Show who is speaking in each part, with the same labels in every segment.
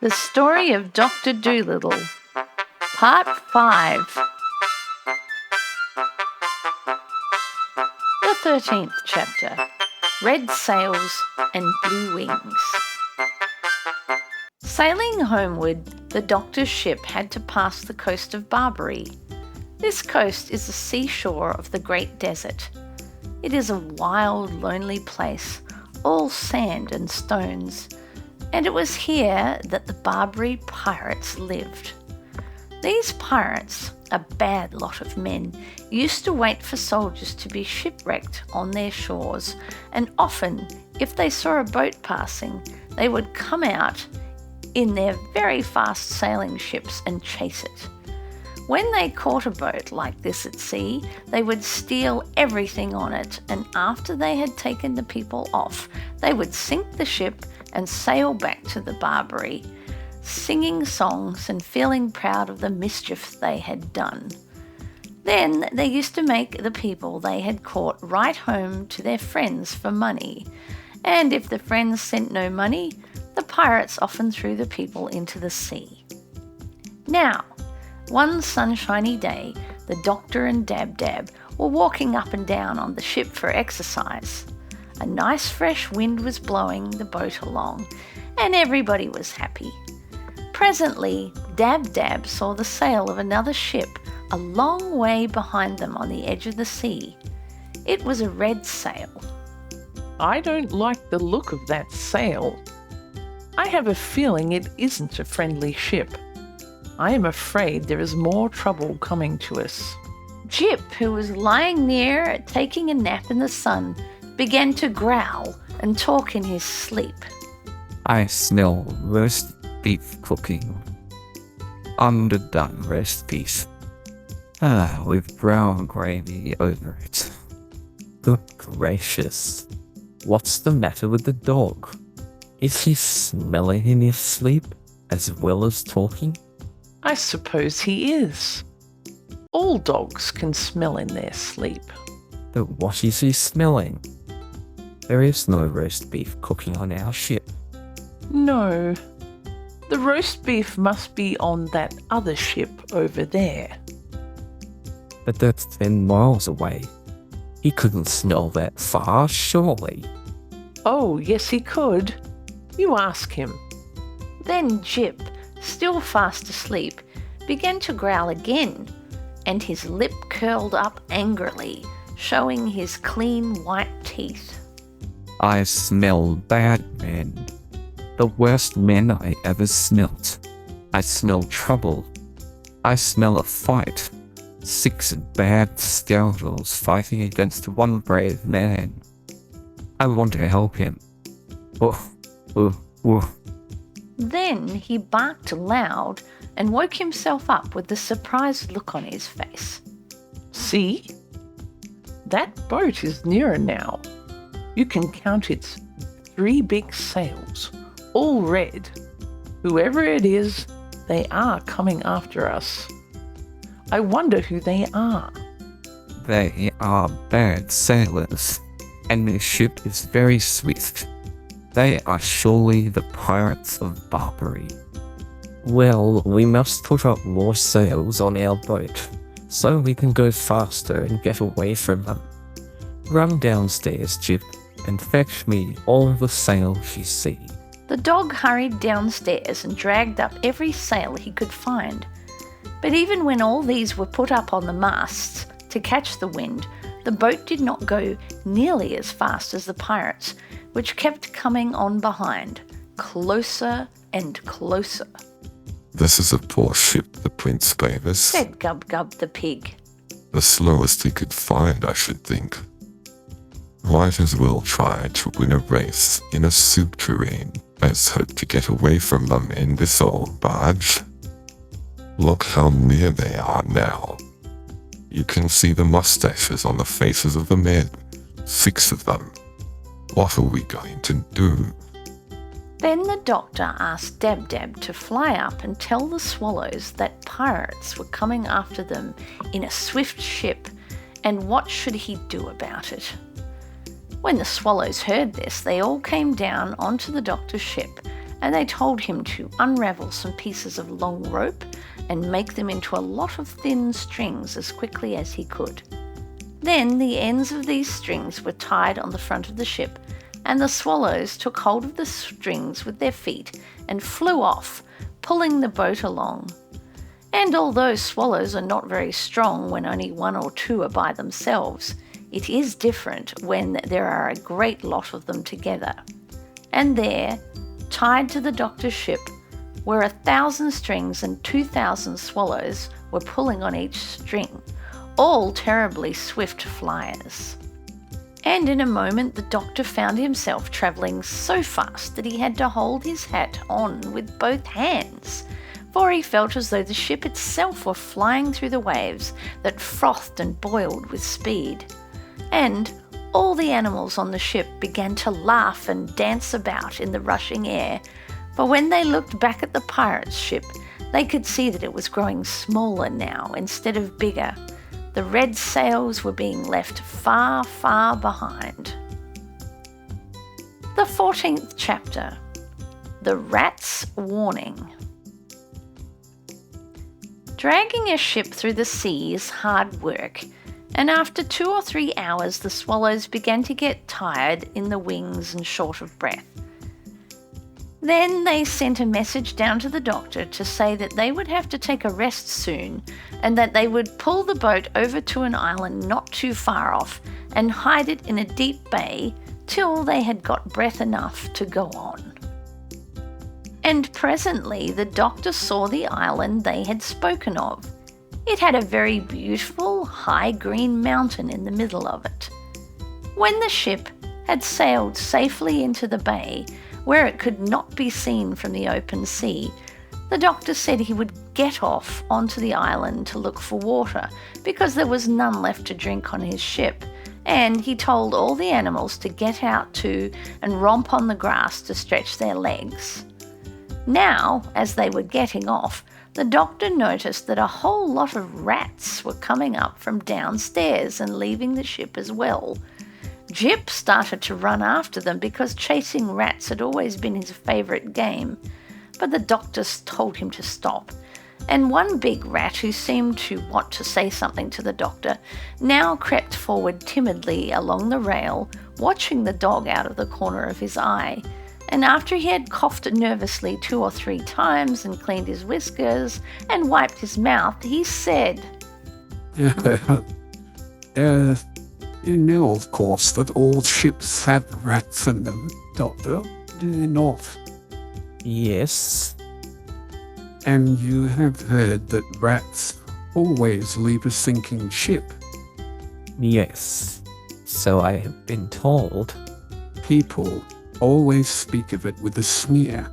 Speaker 1: The Story of Doctor Dolittle, Part 5. The 13th chapter, Red Sails and Blue Wings. Sailing homeward, the doctor's ship had to pass the coast of Barbary. This coast is the seashore of the Great Desert. It is a wild, lonely place, all sand and stones, and it was here that the Barbary pirates lived. These pirates, a bad lot of men, used to wait for soldiers to be shipwrecked on their shores, and often, if they saw a boat passing, they would come out in their very fast sailing ships and chase it. When they caught a boat like this at sea, they would steal everything on it, and after they had taken the people off, they would sink the ship and sail back to the Barbary, singing songs and feeling proud of the mischief they had done. Then they used to make the people they had caught write home to their friends for money, and if the friends sent no money, the pirates often threw the people into the sea. Now, one sunshiny day, the doctor and Dab were walking up and down on the ship for exercise. A nice fresh wind was blowing the boat along, and everybody was happy. Presently, Dab saw the sail of another ship a long way behind them on the edge of the sea. It was a red sail.
Speaker 2: I don't like the look of that sail. I have a feeling it isn't a friendly ship. I am afraid there is more trouble coming to us.
Speaker 1: Jip, who was lying near taking a nap in the sun, began to growl and talk in his sleep.
Speaker 3: I smell roast beef cooking. Underdone roast beef. With brown gravy over it. Good gracious. What's the matter with the dog? Is he smelling in his sleep as well as talking?
Speaker 2: I suppose he is. All dogs can smell in their sleep.
Speaker 3: But what is he smelling? There is no roast beef cooking on our ship.
Speaker 2: No, the roast beef must be on that other ship over there.
Speaker 3: But that's 10 miles away. He couldn't smell that far, surely.
Speaker 2: Oh, yes he could. You ask him.
Speaker 1: Then Jip, still fast asleep, began to growl again, and his lip curled up angrily, showing his clean white teeth.
Speaker 3: I smell bad men. The worst men I ever smelt. I smell trouble. I smell a fight. 6 bad scoundrels fighting against one brave man. I want to help him.
Speaker 1: Then he barked loud and woke himself up with a surprised look on his face.
Speaker 2: See? That boat is nearer now. You can count its 3 big sails, all red. Whoever it is, they are coming after us. I wonder who they are.
Speaker 3: They are bad sailors, and their ship is very swift. They are surely the pirates of Barbary. Well, we must put up more sails on our boat, so we can go faster and get away from them. Run downstairs, Jip, and fetch me all the sails you see.
Speaker 1: The dog hurried downstairs and dragged up every sail he could find. But even when all these were put up on the masts to catch the wind, the boat did not go nearly as fast as the pirates, which kept coming on behind, closer and closer.
Speaker 4: This is a poor ship the prince gave us.
Speaker 1: Said Gub the pig.
Speaker 4: The slowest he could find, I should think. Might as well try to win a race in a soup tureen as hope to get away from them in this old barge. Look how near they are now. You can see the mustaches on the faces of the men. 6 of them. What are we going to do?
Speaker 1: Then the doctor asked Dab to fly up and tell the swallows that pirates were coming after them in a swift ship, and what should he do about it? When the swallows heard this, they all came down onto the doctor's ship and they told him to unravel some pieces of long rope and make them into a lot of thin strings as quickly as he could. Then the ends of these strings were tied on the front of the ship, and the swallows took hold of the strings with their feet and flew off, pulling the boat along. And although swallows are not very strong when only one or two are by themselves, it is different when there are a great lot of them together. And there, tied to the doctor's ship, were 1,000 strings and 2,000 swallows were pulling on each string, all terribly swift flyers. And in a moment the doctor found himself travelling so fast that he had to hold his hat on with both hands, for he felt as though the ship itself were flying through the waves that frothed and boiled with speed. And all the animals on the ship began to laugh and dance about in the rushing air, for when they looked back at the pirate's ship, they could see that it was growing smaller now instead of bigger. The red sails were being left far, far behind. The 14th chapter, The Rat's Warning. Dragging a ship through the sea is hard work, and after 2 or 3 hours the swallows began to get tired in the wings and short of breath. Then they sent a message down to the doctor to say that they would have to take a rest soon, and that they would pull the boat over to an island not too far off and hide it in a deep bay till they had got breath enough to go on. And presently the doctor saw the island they had spoken of. It had a very beautiful high green mountain in the middle of it. When the ship had sailed safely into the bay, where it could not be seen from the open sea, the doctor said he would get off onto the island to look for water, because there was none left to drink on his ship, and he told all the animals to get out too and romp on the grass to stretch their legs. Now, as they were getting off, the doctor noticed that a whole lot of rats were coming up from downstairs and leaving the ship as well. Jip started to run after them because chasing rats had always been his favourite game, but the doctor told him to stop, and one big rat who seemed to want to say something to the doctor now crept forward timidly along the rail, watching the dog out of the corner of his eye, and after he had coughed nervously 2 or 3 times and cleaned his whiskers and wiped his mouth, he said,
Speaker 5: You know, of course, that all ships have rats in them, Doctor, do you not?
Speaker 3: Yes.
Speaker 5: And you have heard that rats always leave a sinking ship.
Speaker 3: Yes. So I have been told.
Speaker 5: People always speak of it with a sneer,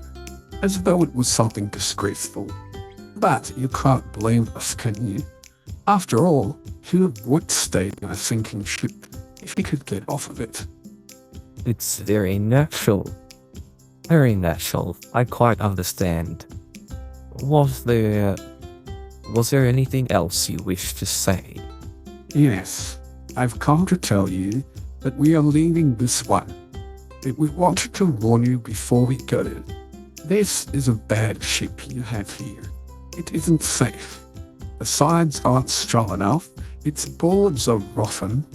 Speaker 5: as though it was something disgraceful. But you can't blame us, can you? After all, who would stay in a sinking ship if he could get off of it?
Speaker 3: It's very natural. Very natural. I quite understand. Was there anything else you wish to say?
Speaker 5: Yes, I've come to tell you that we are leaving this one. But we wanted to warn you before we go. This is a bad ship you have here. It isn't safe. The sides aren't strong enough, its boards are rotten.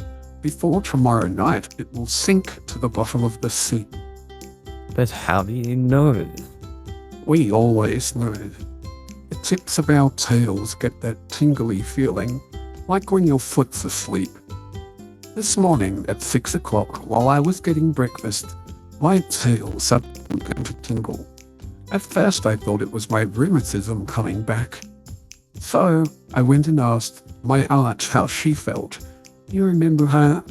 Speaker 5: Before tomorrow night it will sink to the bottom of the sea.
Speaker 3: But how do you know?
Speaker 5: We always know. The tips of our tails get that tingly feeling, like when your foot's asleep. This morning at 6 o'clock, while I was getting breakfast, my tail suddenly began to tingle. At first I thought it was my rheumatism coming back. So I went and asked my aunt how she felt. You remember her?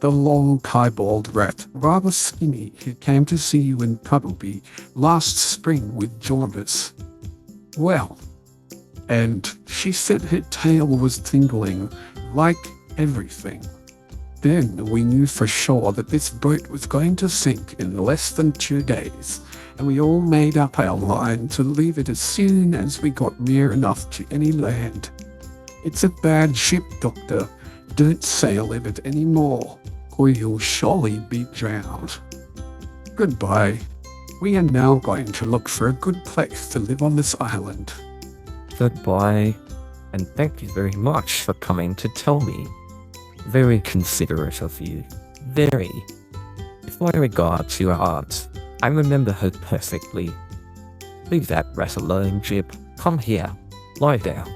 Speaker 5: The long piebald rat, rather skinny, who came to see you in Puddleby last spring with jaundice. Well, and she said her tail was tingling like everything. Then we knew for sure that this boat was going to sink in less than 2 days, and we all made up our mind to leave it as soon as we got near enough to any land. It's a bad ship, Doctor. Don't sail in it anymore, or you'll surely be drowned. Goodbye. We are now going to look for a good place to live on this island.
Speaker 3: Goodbye, and thank you very much for coming to tell me. Very considerate of you. Very. With my regard to your aunt, I remember her perfectly. Leave that rat alone, Jip. Come here. Lie down.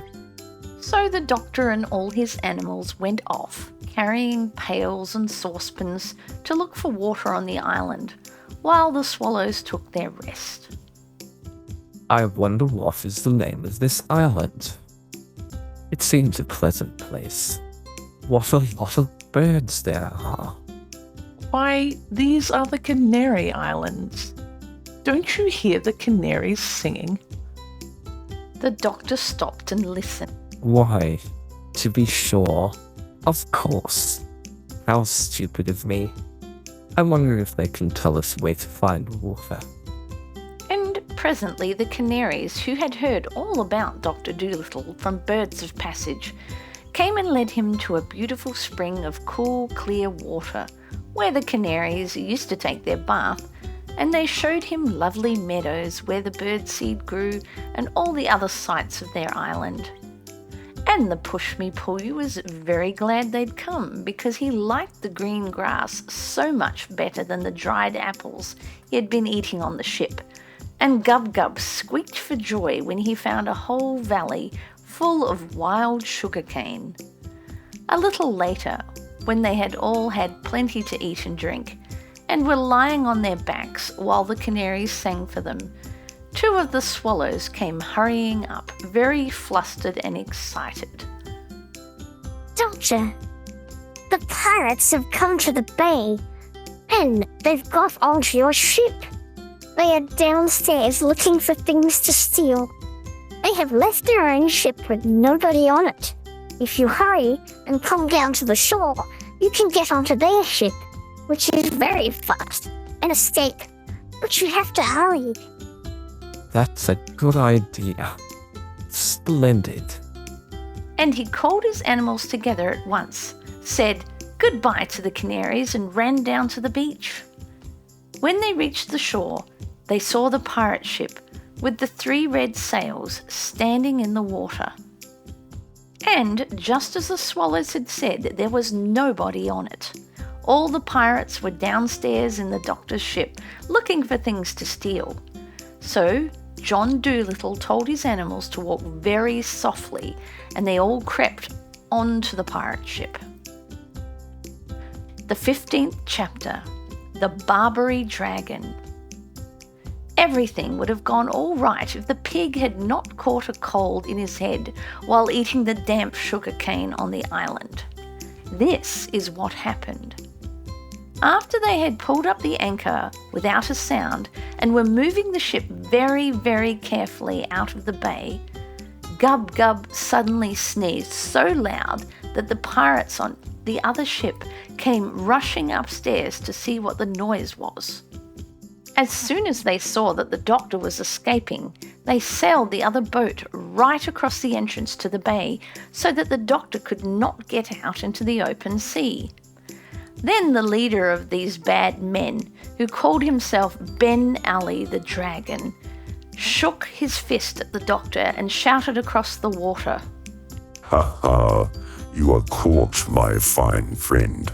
Speaker 1: So the doctor and all his animals went off, carrying pails and saucepans to look for water on the island, while the swallows took their rest.
Speaker 3: I wonder what is the name of this island. It seems a pleasant place. What a lot of birds there are.
Speaker 2: Why, these are the Canary Islands. Don't you hear the canaries singing?
Speaker 1: The doctor stopped and listened.
Speaker 3: Why, to be sure. Of course. How stupid of me. I wonder if they can tell us where to find water.
Speaker 1: And presently the canaries, who had heard all about Dr. Dolittle from birds of passage, came and led him to a beautiful spring of cool, clear water, where the canaries used to take their bath, and they showed him lovely meadows where the birdseed grew and all the other sights of their island. And the pushmi-pullu was very glad they'd come, because he liked the green grass so much better than the dried apples he had been eating on the ship, and Gub-Gub squeaked for joy when he found a whole valley full of wild sugarcane. A little later, when they had all had plenty to eat and drink, and were lying on their backs while the canaries sang for them, two of the swallows came hurrying up, very flustered and excited.
Speaker 6: Doctor, the pirates have come to the bay, and they've got onto your ship. They are downstairs looking for things to steal. They have left their own ship with nobody on it. If you hurry and come down to the shore, you can get onto their ship, which is very fast, and escape. But you have to hurry.
Speaker 3: That's a good idea. Splendid.
Speaker 1: And he called his animals together at once, said goodbye to the canaries, and ran down to the beach. When they reached the shore, they saw the pirate ship with the 3 red sails standing in the water. And just as the swallows had said, there was nobody on it. All the pirates were downstairs in the doctor's ship, looking for things to steal. So John Dolittle told his animals to walk very softly, and they all crept onto the pirate ship. The 15th chapter, The Barbary Dragon. Everything would have gone all right if the pig had not caught a cold in his head while eating the damp sugar cane on the island. This is what happened. After they had pulled up the anchor without a sound and were moving the ship very, very carefully out of the bay, Gub-Gub suddenly sneezed so loud that the pirates on the other ship came rushing upstairs to see what the noise was. As soon as they saw that the doctor was escaping, they sailed the other boat right across the entrance to the bay so that the doctor could not get out into the open sea. Then the leader of these bad men, who called himself Ben Ali the Dragon, shook his fist at the doctor and shouted across the water,
Speaker 7: Ha ha, you are caught, my fine friend.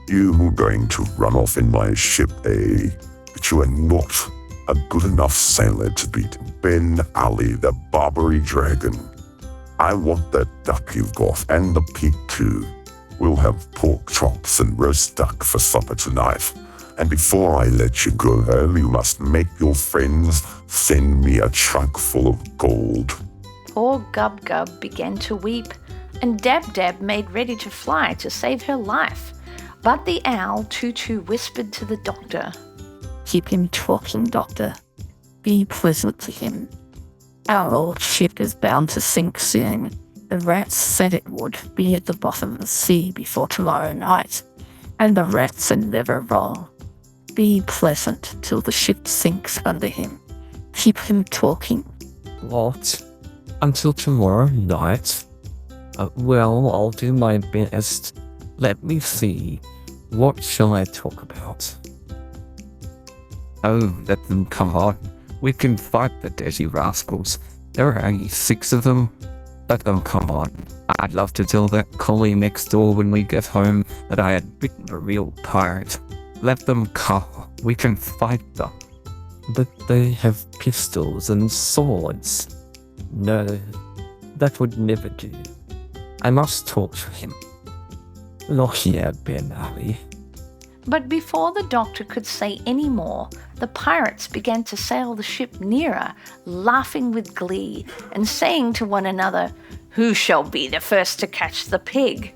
Speaker 7: You were going to run off in my ship, eh? But you are not a good enough sailor to beat Ben Ali, the Barbary Dragon. I want that duck you've got, and the pig too. We'll have pork chops and roast duck for supper tonight. And before I let you go home, you must make your friends send me a trunk full of gold.
Speaker 1: Poor Gub-Gub began to weep, and Dab-Dab made ready to fly to save her life. But the owl Tutu whispered to the doctor,
Speaker 8: Keep him talking, Doctor. Be pleasant to him. Our old ship is bound to sink soon. The rats said it would be at the bottom of the sea before tomorrow night, and the rats are never wrong. Be pleasant till the ship sinks under him. Keep him talking.
Speaker 3: What? Until tomorrow night? Well, I'll do my best. Let me see. What shall I talk about? Oh, let them come on. We can fight the dirty rascals. There are only 6 of them. Let them come on. I'd love to tell that collie next door when we get home that I had bitten a real pirate. Let them come. We can fight them. But they have pistols and swords. No, that would never do. I must talk to him. Look here, Ben Ali.
Speaker 1: But before the doctor could say any more, the pirates began to sail the ship nearer, laughing with glee and saying to one another, "Who shall be the first to catch the pig?"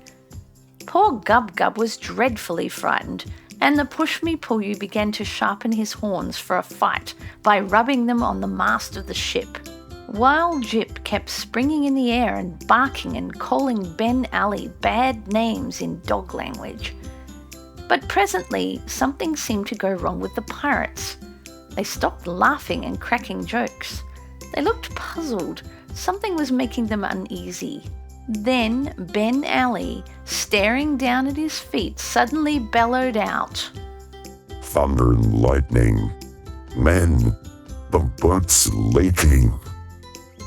Speaker 1: Poor Gub-Gub was dreadfully frightened, and the pushmi-pullu began to sharpen his horns for a fight by rubbing them on the mast of the ship, while Jip kept springing in the air and barking and calling Ben Ali bad names in dog language. But presently, something seemed to go wrong with the pirates. They stopped laughing and cracking jokes. They looked puzzled. Something was making them uneasy. Then Ben Ali, staring down at his feet, suddenly bellowed out,
Speaker 7: Thunder and lightning. Man, the boat's leaking.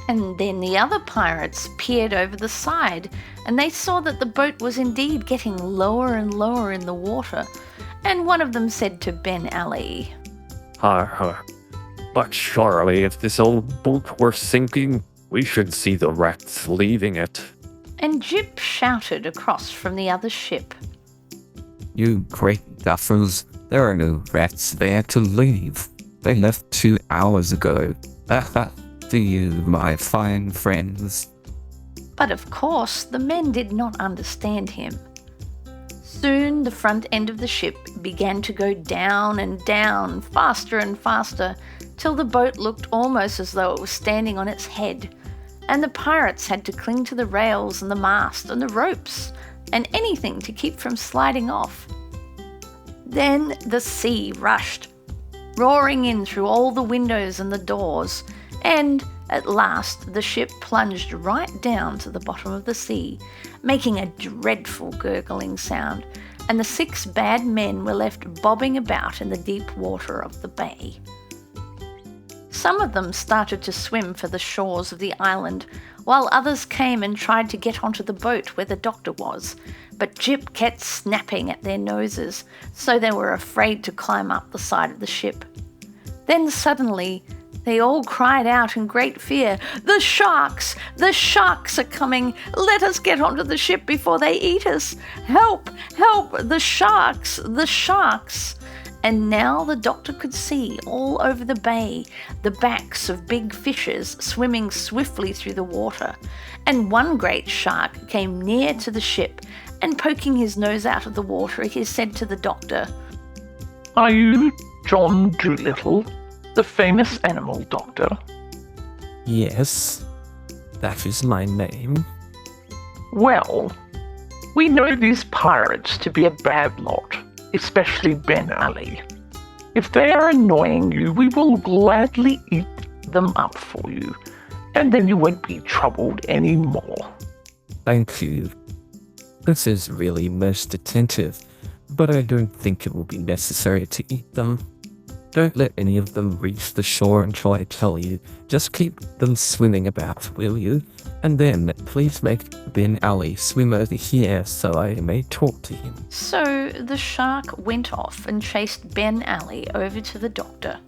Speaker 1: And then the other pirates peered over the side, and they saw that the boat was indeed getting lower and lower in the water. And one of them said to Ben Ali,
Speaker 9: But surely if this old boat were sinking, we should see the rats leaving it.
Speaker 1: and Jip shouted across from the other ship,
Speaker 3: You great duffers, there are no rats there to leave. They left 2 hours ago. Do you, my fine friends?
Speaker 1: But of course, the men did not understand him. Soon the front end of the ship began to go down and down, faster and faster, till the boat looked almost as though it was standing on its head, and the pirates had to cling to the rails and the mast and the ropes and anything to keep from sliding off. Then the sea rushed, roaring in through all the windows and the doors, and at last the ship plunged right down to the bottom of the sea, making a dreadful gurgling sound, and the 6 bad men were left bobbing about in the deep water of the bay. Some of them started to swim for the shores of the island, while others came and tried to get onto the boat where the doctor was, but Jip kept snapping at their noses, so they were afraid to climb up the side of the ship. Then suddenly, they all cried out in great fear, "The sharks! The sharks are coming! Let us get onto the ship before they eat us! Help! Help! The sharks! The sharks!" And now the doctor could see all over the bay the backs of big fishes swimming swiftly through the water, and one great shark came near to the ship, and poking his nose out of the water, he said to the doctor,
Speaker 2: Are you John Dolittle, the famous animal doctor?
Speaker 3: Yes, that is my name.
Speaker 2: Well, we know these pirates to be a bad lot, especially Ben Ali. If they are annoying you, we will gladly eat them up for you, and then you won't be troubled any more.
Speaker 3: Thank you. This is really most attentive, but I don't think it will be necessary to eat them. Don't let any of them reach the shore until I tell you. Just keep them swimming about, will you? And then please make Ben Ali swim over here so I may talk to him.
Speaker 1: So the shark went off and chased Ben Ali over to the doctor.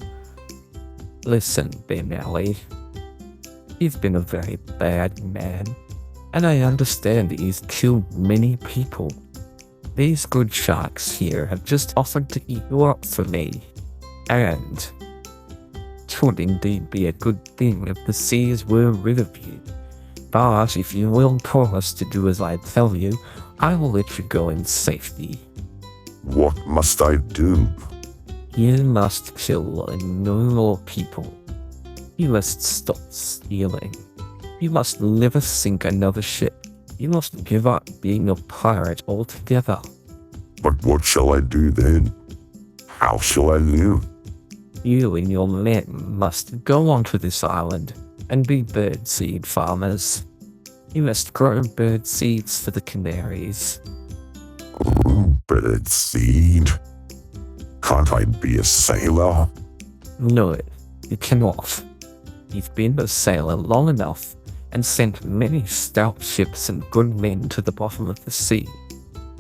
Speaker 3: Listen, Ben Ali. You've been a very bad man, and I understand that you've killed many people. These good sharks here have just offered to eat you up for me. And it would indeed be a good thing if the seas were rid of you. But if you will promise to do as I tell you, I will let you go in safety.
Speaker 7: What must I do?
Speaker 3: You must kill no more people. You must stop stealing. You must never sink another ship. You must give up being a pirate altogether.
Speaker 7: But what shall I do then? How shall I live?
Speaker 3: You and your men must go onto this island and be birdseed farmers. You must grow bird seeds for the canaries.
Speaker 7: Oh, bird seed. Can't I be a sailor?
Speaker 3: No, you cannot. You've been a sailor long enough and sent many stout ships and good men to the bottom of the sea.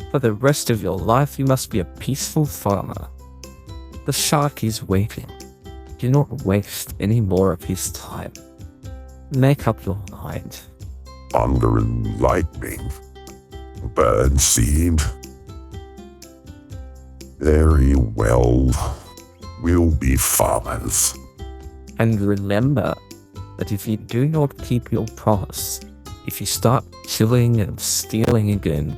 Speaker 3: For the rest of your life, you must be a peaceful farmer. The shark is waiting. Do not waste any more of his time. Make up your mind.
Speaker 7: Thunder and lightning. Bird seed. Very well. We'll be farmers.
Speaker 3: And remember that if you do not keep your promise, if you start killing and stealing again,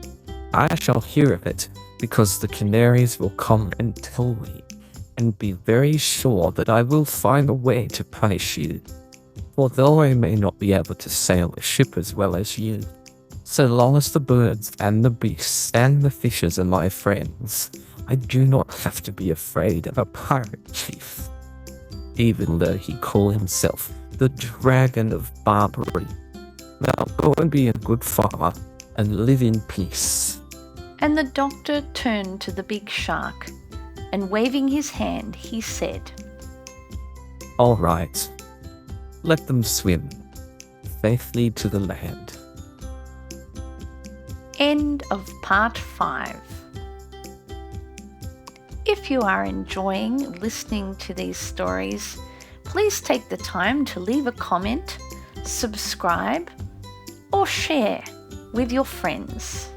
Speaker 3: I shall hear of it, because the canaries will come and tell me, and be very sure that I will find a way to punish you. For though I may not be able to sail a ship as well as you, so long as the birds and the beasts and the fishes are my friends, I do not have to be afraid of a pirate chief, even though he call himself the Dragon of Barbary. Now go and be a good farmer, and live in peace.
Speaker 1: And the doctor turned to the big shark, and waving his hand, he said,
Speaker 3: All right, let them swim safely to the land.
Speaker 1: End of part 5. If you are enjoying listening to these stories, please take the time to leave a comment, subscribe, or share with your friends.